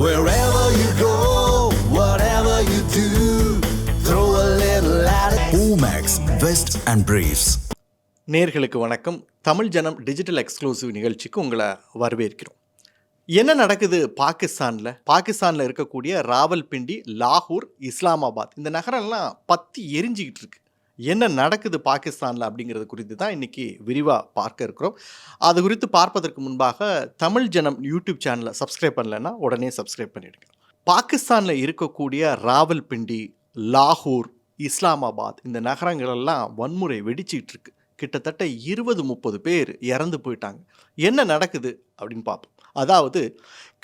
Wherever you go, whatever you do, throw a little at it. Omax, Vest and Briefs. நேர்களுக்கு வணக்கம். தமிழ் ஜனம் digital exclusive நிகழ்ச்சிக்கு உங்களை வரவேற்கிறோம். என்ன நடக்குது பாகிஸ்தானில் இருக்கக்கூடிய ராவல்பிண்டி, லாகூர், இஸ்லாமாபாத் இந்த நகரம்லாம் பற்றி எரிஞ்சிக்கிட்டு இருக்கு. என்ன நடக்குது பாகிஸ்தானில் அப்படிங்கிறது குறித்து தான் இன்றைக்கி விரிவாக பார்க்க இருக்கிறோம். அது குறித்து பார்ப்பதற்கு முன்பாக தமிழ் ஜனம் யூடியூப் சேனலை சப்ஸ்கிரைப் பண்ணலைன்னா உடனே சப்ஸ்கிரைப் பண்ணிவிடுங்க. பாகிஸ்தானில் இருக்கக்கூடிய ராவல்பிண்டி, லாகூர், இஸ்லாமாபாத் இந்த நகரங்களெல்லாம் வன்முறை வெடிச்சிக்கிட்டு இருக்கு. கிட்டத்தட்ட 20-30 பேர் இறந்து போயிட்டாங்க. என்ன நடக்குது அப்படின்னு பார்ப்போம். அதாவது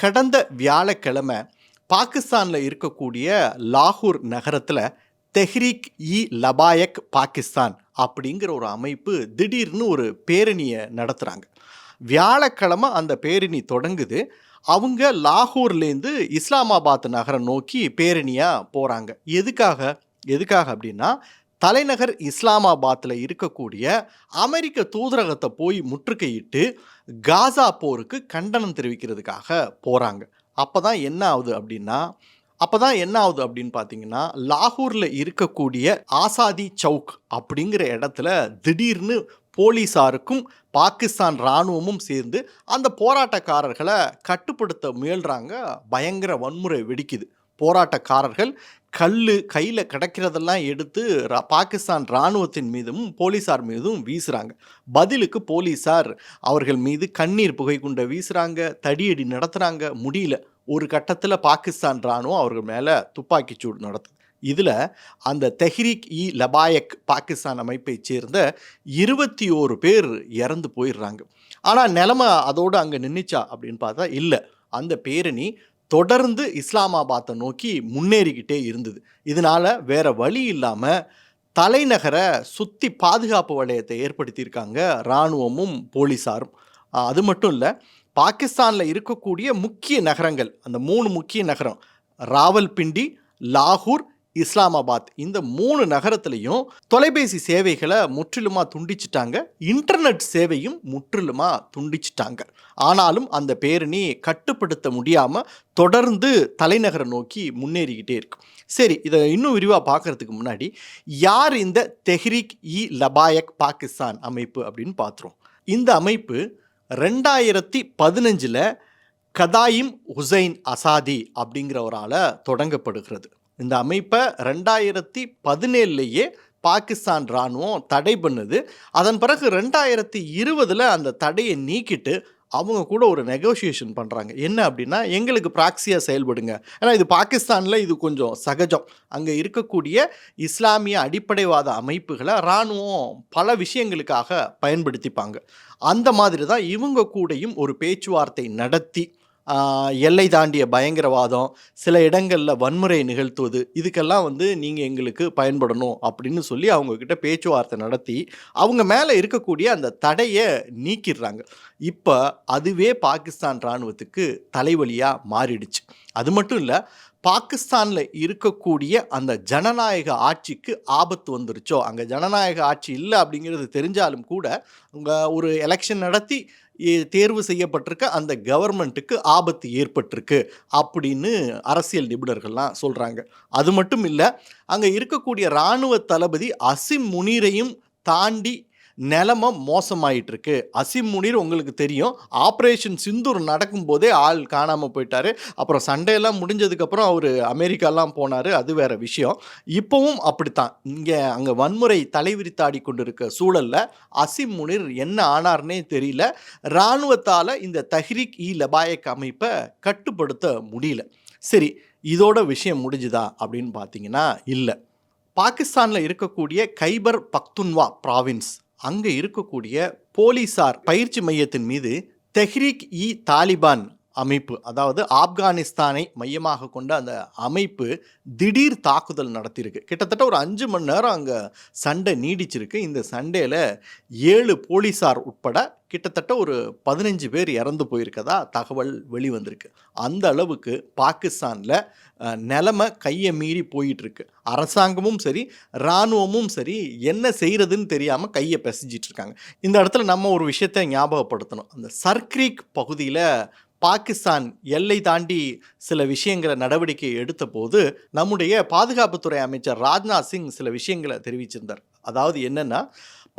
கடந்த வியாழக்கிழமை பாகிஸ்தானில் இருக்கக்கூடிய லாகூர் நகரத்தில் தெஹ்ரீக் இ லபாயக் பாகிஸ்தான் அப்படிங்கிற ஒரு அமைப்பு திடீர்னு ஒரு பேரணியை நடத்துகிறாங்க. வியாழக்கிழமை அந்த பேரணி தொடங்குது. அவங்க லாகூர்லேருந்து இஸ்லாமாபாத் நகரம் நோக்கி பேரணியாக போகிறாங்க. எதுக்காக அப்படின்னா, தலைநகர் இஸ்லாமாபாத்தில் இருக்கக்கூடிய அமெரிக்க தூதரகத்தை போய் முற்றுகையிட்டு காசா போருக்கு கண்டனம் தெரிவிக்கிறதுக்காக போகிறாங்க. அப்போ தான் என்ன ஆகுது அப்படின்னு பார்த்தீங்கன்னா, லாகூரில் இருக்கக்கூடிய ஆசாதி சவுக் அப்படிங்கிற இடத்துல திடீர்னு போலீஸாருக்கும் பாகிஸ்தான் இராணுவமும் சேர்ந்து அந்த போராட்டக்காரர்களை கட்டுப்படுத்த முயல்கிறாங்க. பயங்கர வன்முறை வெடிக்குது. போராட்டக்காரர்கள் கையில் கிடைக்கிறதெல்லாம் எடுத்து பாகிஸ்தான் இராணுவத்தின் மீதும் போலீஸார் மீதும் வீசுகிறாங்க. பதிலுக்கு போலீஸார் அவர்கள் மீது கண்ணீர் புகைக்குண்டை வீசுகிறாங்க, தடியடி நடத்துகிறாங்க. முடியல. ஒரு கட்டத்தில் பாகிஸ்தான் இராணுவம் அவர்கள் மேலே துப்பாக்கிச்சூடு நடத்துது. இதில் அந்த தெஹ்ரீக் இ லபாயக் பாகிஸ்தான் அமைப்பை சேர்ந்த 21 பேர் இறந்து போயிடுறாங்க. ஆனால் நிலைமை அதோடு அங்கே நின்றுச்சா அப்படின்னு பார்த்தா இல்லை. அந்த பேரணி தொடர்ந்து இஸ்லாமாபாத்தை நோக்கி முன்னேறிக்கிட்டே இருந்தது. இதனால் வேறு வழி இல்லாமல் தலைநகரை சுற்றி பாதுகாப்பு வளையத்தை ஏற்படுத்தியிருக்காங்க இராணுவமும் போலீஸாரும். அது மட்டும் இல்லை, பாகிஸ்தானில் இருக்கக்கூடிய முக்கிய நகரங்கள், அந்த 3 முக்கிய நகரம் ராவல்பிண்டி, லாகூர், இஸ்லாமாபாத், இந்த 3 நகரத்துலையும் தொலைபேசி சேவைகளை முற்றிலுமாக துண்டிச்சிட்டாங்க. இன்டர்நெட் சேவையும் முற்றிலுமாக துண்டிச்சிட்டாங்க. ஆனாலும் அந்த பேரணி கட்டுப்படுத்த முடியாமல் தொடர்ந்து தலைநகரை நோக்கி முன்னேறிக்கிட்டே இருக்கு. சரி, இதை இன்னும் விரிவாக பார்க்குறதுக்கு முன்னாடி, யார் இந்த தெஹ்ரீக் இ லபாயக் பாகிஸ்தான் அமைப்பு அப்படின்னு பார்த்துருவோம். இந்த அமைப்பு 2015 கதாயிம் ஹுசைன் அசாதி அப்படிங்கிறவரால் தொடங்கப்படுகிறது. இந்த அமைப்பை 2017 பாகிஸ்தான் இராணுவம் தடை பண்ணுது. அதன் பிறகு 2020 அந்த தடையை நீக்கிட்டு அவங்க கூட ஒரு நெகோசியேஷன் பண்ணுறாங்க. என்ன அப்படின்னா, எங்களுக்கு ப்ராக்சியாக செயல்படுங்க. ஏன்னா இது பாகிஸ்தானில் இது கொஞ்சம் சகஜம். அங்கே இருக்கக்கூடிய இஸ்லாமிய அடிப்படைவாத அமைப்புகளை இராணுவம் பல விஷயங்களுக்காக பயன்படுத்திப்பாங்க. அந்த மாதிரி தான் இவங்க கூடயும் ஒரு பேச்சுவார்த்தை நடத்தி எல்லை தாண்டிய பயங்கரவாதம், சில இடங்களில் வன்முறை நிகழ்த்துவது, இதுக்கெல்லாம் நீங்கள் எங்களுக்கு பயன்படணும் அப்படின்னு சொல்லி அவங்கக்கிட்ட பேச்சுவார்த்தை நடத்தி அவங்க மேலே இருக்கக்கூடிய அந்த தடையை நீக்கிடுறாங்க. இப்போ அதுவே பாகிஸ்தான் இராணுவத்துக்கு தலைவலியாக மாறிடுச்சு. அது மட்டும் இல்லை, பாகிஸ்தானில் இருக்கக்கூடிய அந்த ஜனநாயக ஆட்சிக்கு ஆபத்து வந்துருச்சோ, அங்கே ஜனநாயக ஆட்சி இல்லை அப்படிங்கிறது தெரிஞ்சாலும் கூட அங்கே ஒரு எலெக்ஷன் நடத்தி தேர்வு செய்யப்பட்டிருக்க அந்த கவர்மெண்ட்டுக்கு ஆபத்து ஏற்பட்டிருக்கு அப்படின்னு அரசியல் நிபுணர்கள்லாம் சொல்கிறாங்க. அது மட்டும் இல்லை, அங்கே இருக்கக்கூடிய இராணுவ தளபதி அசிம் முனீரையும் தாண்டி நிலைமை மோசமாயிட்டிருக்கு. அசிம் முனீர் உங்களுக்கு தெரியும், ஆப்ரேஷன் சிந்தூர் நடக்கும்போதே ஆள் காணாமல் போயிட்டார். அப்புறம் சண்டையெல்லாம் முடிஞ்சதுக்கப்புறம் அவர் அமெரிக்காலாம் போனார், அது வேறு விஷயம். இப்போவும் அப்படித்தான். அங்கே வன்முறை தலைவிரித்தாடி கொண்டிருக்க சூழலில் அசிம் முனீர் என்ன ஆனார்னே தெரியல. இராணுவத்தால் இந்த தெஹ்ரீக் இ லபாயக் அமைப்பை கட்டுப்படுத்த முடியல. சரி, இதோட விஷயம் முடிஞ்சுதா அப்படின்னு பார்த்தீங்கன்னா இல்லை. பாகிஸ்தானில் இருக்கக்கூடிய கைபர் பக்துன்வா ப்ராவின்ஸ், அங்கே இருக்கக்கூடிய போலீஸார் பயிற்சி மையத்தின் மீது தெஹ்ரீக் இ தாலிபான் அமைப்பு, அதாவது ஆப்கானிஸ்தானை மையமாக கொண்ட அந்த அமைப்பு திடீர் தாக்குதல் நடத்தியிருக்கு. கிட்டத்தட்ட ஒரு 5 மணி நேரம் அங்கே சண்டை நீடிச்சிருக்கு. இந்த சண்டையில் 7 போலீஸார் உட்பட கிட்டத்தட்ட ஒரு 15 பேர் இறந்து போயிருக்கதா தகவல் வெளிவந்திருக்கு. அந்த அளவுக்கு பாகிஸ்தானில் நிலைமை கையை மீறி போயிட்டுருக்கு. அரசாங்கமும் சரி, இராணுவமும் சரி, என்ன செய்கிறதுன்னு தெரியாமல் கையை பிசைஞ்சிட்டு இருக்காங்க. இந்த இடத்துல நம்ம ஒரு விஷயத்தை ஞாபகப்படுத்தணும். அந்த சர்க்ரீக் பகுதியில் பாகிஸ்தான் எல்லை தாண்டி சில விஷயங்களை நடவடிக்கை எடுத்த போது நம்முடைய பாதுகாப்புத்துறை அமைச்சர் ராஜ்நாத் சிங் சில விஷயங்களை தெரிவிச்சிருந்தார். அதாவது என்னன்னா,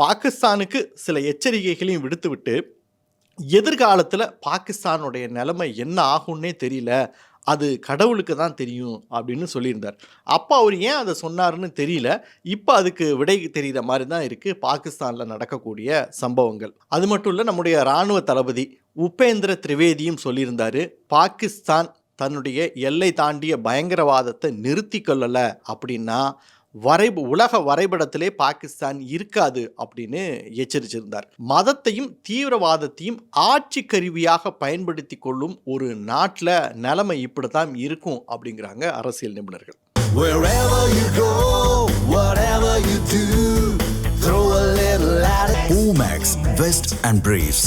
பாகிஸ்தானுக்கு சில எச்சரிக்கைகளையும் விடுத்துவிட்டு எதிர்காலத்தில் பாகிஸ்தானுடைய நிலைமை என்ன ஆகும்னே தெரியல, அது கடவுளுக்கு தான் தெரியும் அப்படின்னு சொல்லியிருந்தார். அப்போ அவர் ஏன் அதை சொன்னார்னு தெரியல. இப்போ அதுக்கு விடை தெரிகிற மாதிரி தான் இருக்குது பாகிஸ்தானில் நடக்கக்கூடிய சம்பவங்கள். அது மட்டும் இல்லை, நம்முடைய இராணுவ தளபதி உபேந்திர திரிவேதியும் சொல்லியிருந்தார், பாகிஸ்தான் தன்னுடைய எல்லை தாண்டிய பயங்கரவாதத்தை நிறுத்தி கொள்ளலை அப்படின்னா உலக வரைபடத்திலே பாகிஸ்தான் இருக்காது அப்படின்னு எச்சரிச்சிருந்தார். மதத்தையும் தீவிரவாதத்தையும் ஆட்சி கருவியாக பயன்படுத்தி கொள்ளும் ஒரு நாட்டில் நிலைமை இப்படித்தான் இருக்கும் அப்படிங்கிறாங்க அரசியல் நிபுணர்கள். Wherever you go, whatever you do, throw a little at it. Omax, Vest and Briefs.